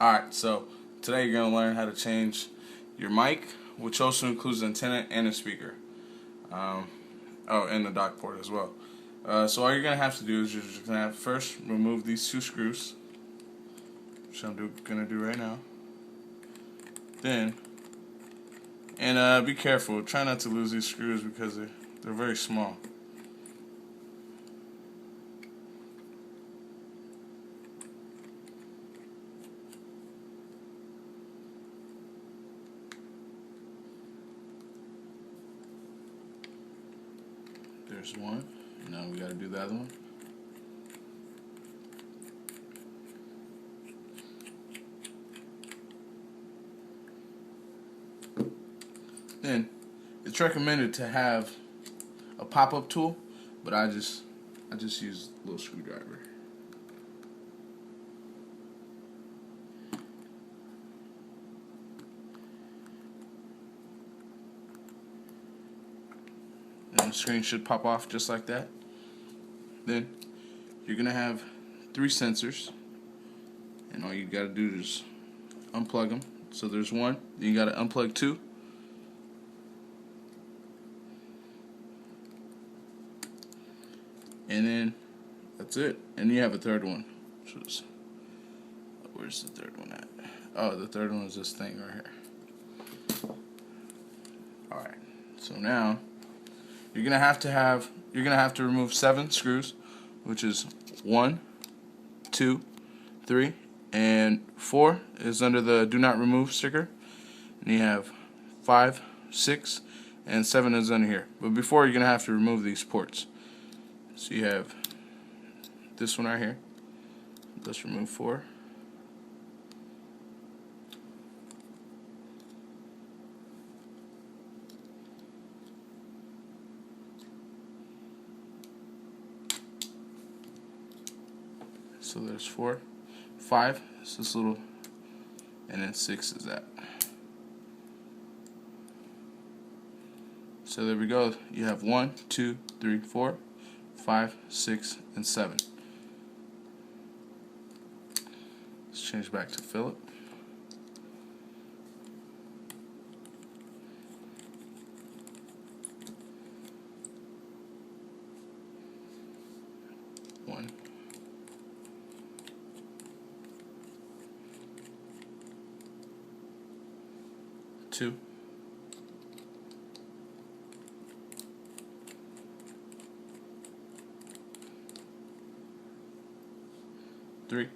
Alright, so today you're going to learn how to change your mic, which also includes an antenna and a speaker. And the dock port as well. So all you're going to have to do is you're just going to have to first remove these two screws, which I'm going to do right now. Then, and be careful, try not to lose these screws because they're very small. There's one. Now we got to do the other one. Then it's recommended to have a pop-up tool, but I just use a little screwdriver. And the screen should pop off just like that. Then you're gonna have 3 sensors, and all you gotta do is unplug them. So there's one, then you gotta unplug 2. And then that's it. And you have a third one. Where's the third one at? Oh, the third one is this thing right here. Alright. So now you're gonna have to remove 7 screws, which is 1, 2, 3, and 4 is under the do not remove sticker. And you have 5, 6, and 7 is under here. But before, you're gonna have to remove these ports. So you have this one right here. Let's remove 4. So there's 4. 5 is this little, and then 6 is that. So there we go. You have 1, 2, 3, 4, 5, 6, and 7. Let's change back to Philip. One. 2. 3.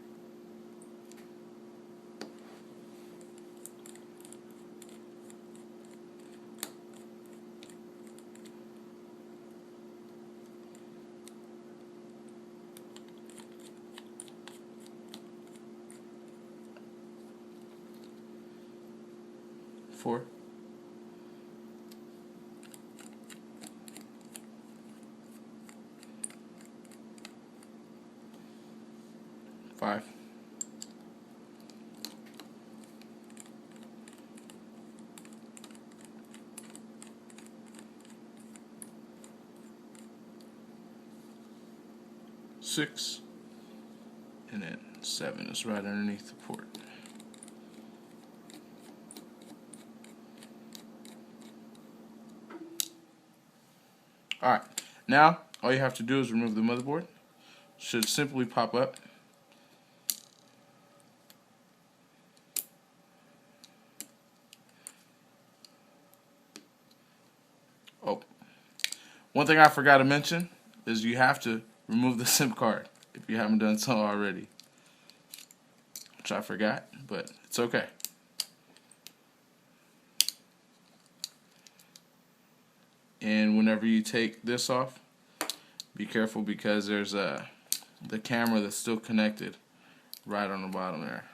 4. 5. 6. And then 7 is right underneath the port. Alright, now all you have to do is remove the motherboard. Should simply pop up. Oh, one thing I forgot to mention is you have to remove the SIM card if you haven't done so already. Which I forgot, but it's okay. And whenever you take this off, be careful because there's the camera that's still connected right on the bottom there.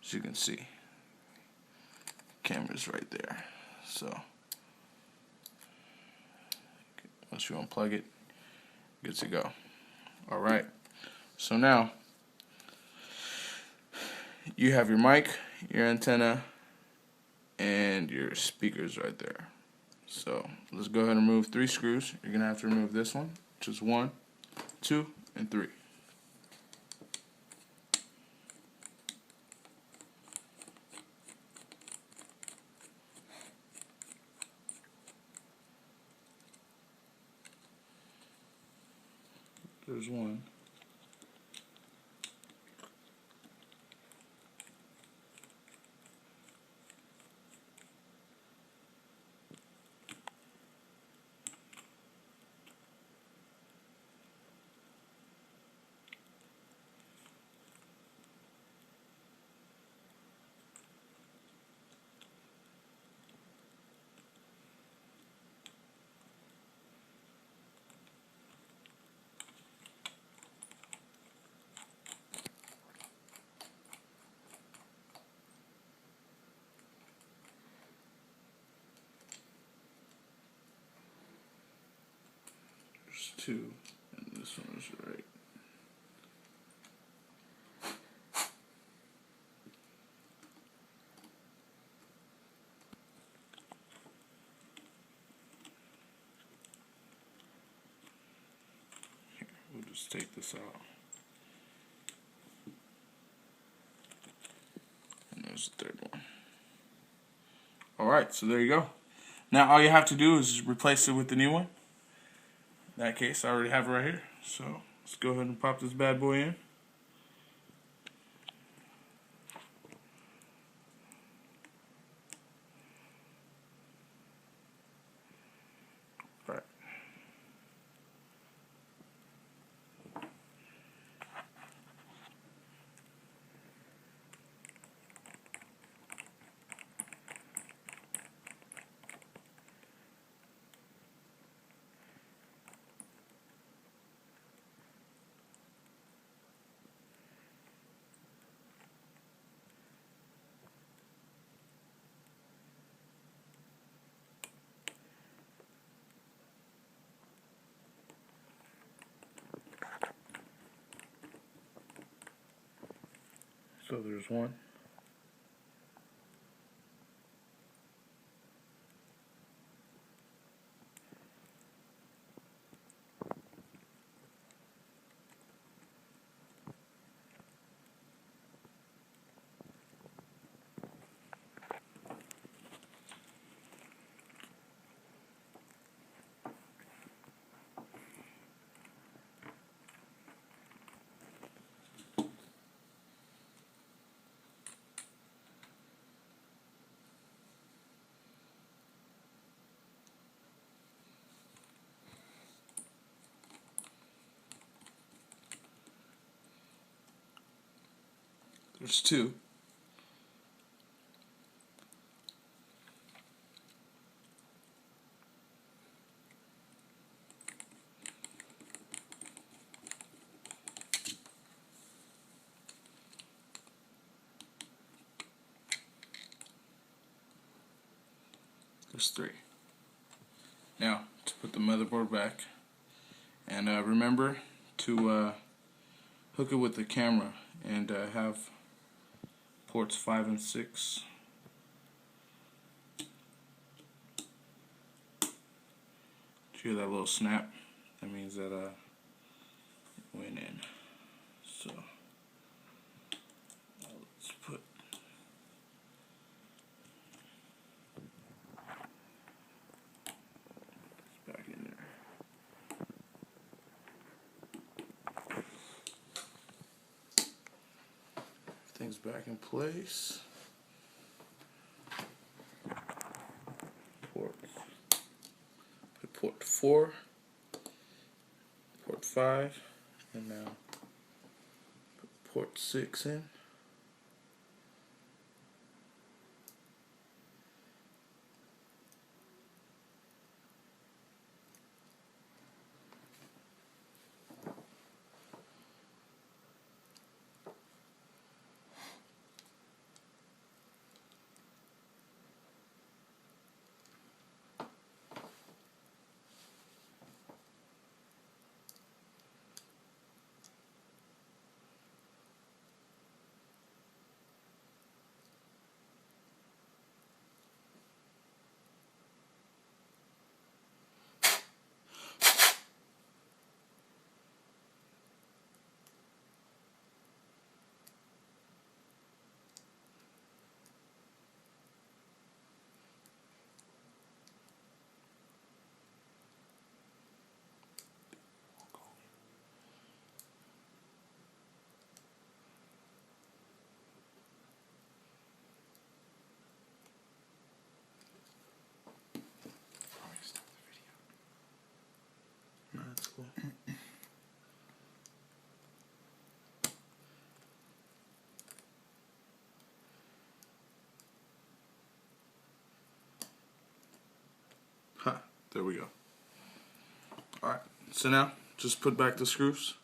As you can see, camera's right there. So once you unplug it, good to go. Alright, so now you have your mic, your antenna, and your speakers right there. So let's go ahead and remove 3 screws. You're going to have to remove this one, which is 1, 2, and 3. there's one. There's two, and this one is right. Here, we'll just take this out. And there's the third one. Alright, so there you go. Now all you have to do is replace it with the new one. In that case, I already have it right here. So let's go ahead and pop this bad boy in. Right. So there's one. There's two. There's three. Now, to put the motherboard back, and remember to hook it with the camera and have ports 5 and 6. Did you hear that little snap? That means that it went in. So let's put this back in there. Everything's back in place. Ports. Put port 4, port 5, and now put port 6 in. There we go. Alright, so now just put back the screws.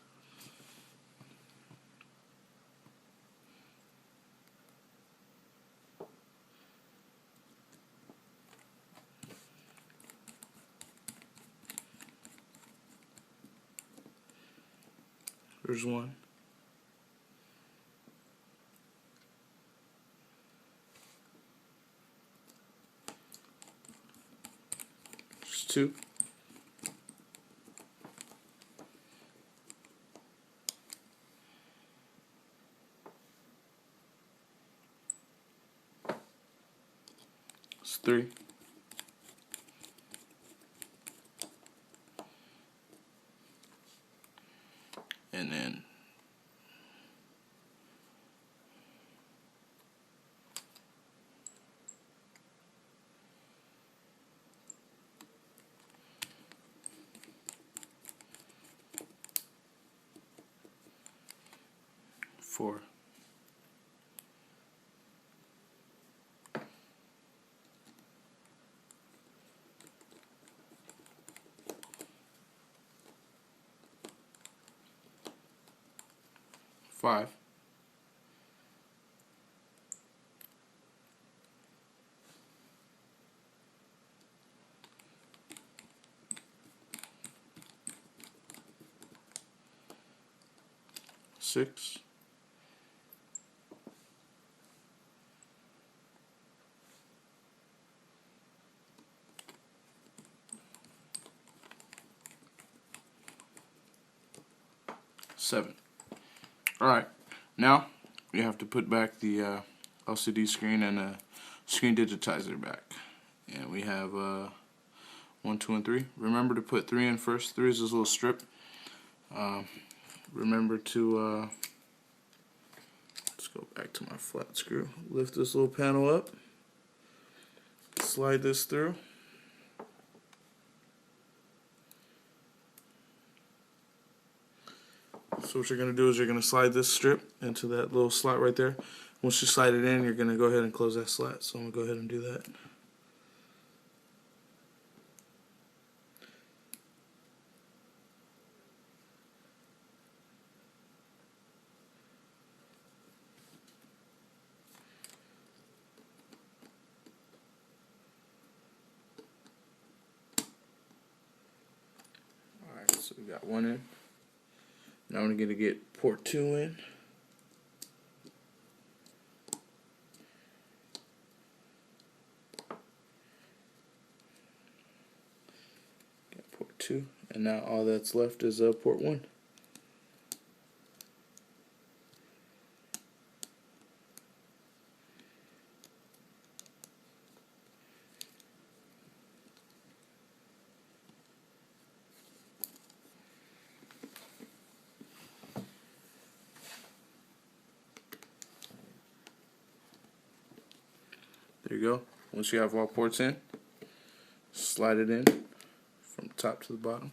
There's one. There's two. It's three. And then four. Five. Six. Seven. Alright, now you have to put back the LCD screen and the screen digitizer back. And we have 1, 2, and 3. Remember to put 3 in first. 3 is this little strip. Remember to, let's go back to my flat screw. Lift this little panel up. Slide this through. So what you're going to do is you're going to slide this strip into that little slot right there. Once you slide it in, you're going to go ahead and close that slat. So I'm going to go ahead and do that. Alright, so we got one in. Now I'm going to get port 2 in. Got port 2, and now all that's left is port 1. There you go. Once you have all ports in, slide it in from top to the bottom.